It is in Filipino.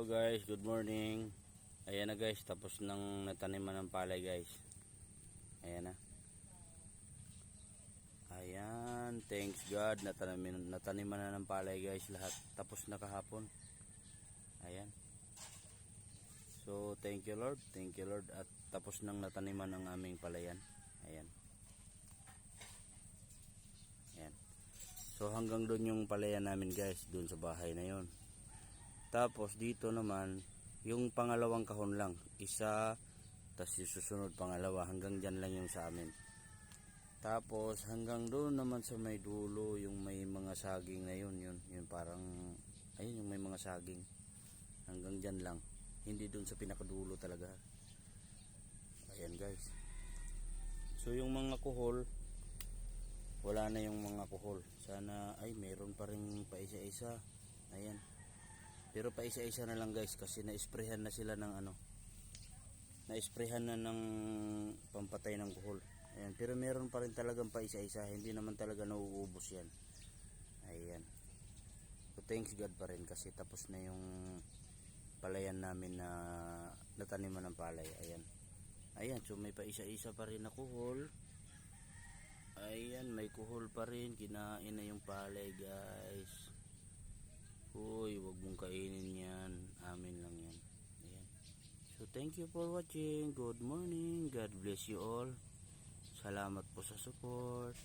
guys, good morning. Ayan na guys, tapos nang nataniman ng palay guys. Ayan na. Ayan, thanks God, nataniman na ng palay guys lahat. Tapos na kahapon. Ayan. So thank you Lord, at tapos nang nataniman ng aming palayan. Ayan. Ayan. So hanggang doon yung palayan namin guys, doon sa bahay na yon. Tapos dito naman, yung pangalawang kahon lang. Isa, tapos yung susunod pangalawa. Hanggang dyan lang yung sa amin. Tapos hanggang doon naman sa may dulo, yung may mga saging na yun. Yun parang, ayun yung may mga saging. Hanggang dyan lang. Hindi doon sa pinakadulo talaga. Ayan guys. So yung mga kuhol, wala na yung mga kuhol. Sana, ay meron pa rin pa isa-isa. Ayan. Pero pa isa-isa na lang guys kasi na-sprayhan na sila ng na-sprayhan na ng pampatay ng kuhol. Ayan, pero meron pa rin talagang pa isa-isa, hindi naman talaga nauubos yan. Ayan. So thanks God pa rin kasi tapos na yung palayan namin na nataniman ng palay. Ayan. Ayan, so may pa isa-isa pa rin na kuhol. Ayan, may kuhol pa rin, kinain na yung palay guys. Uy, wag mong kainin yan. Amin lang yan. Ayan. So, thank you for watching. Good morning. God bless you all. Salamat po sa support.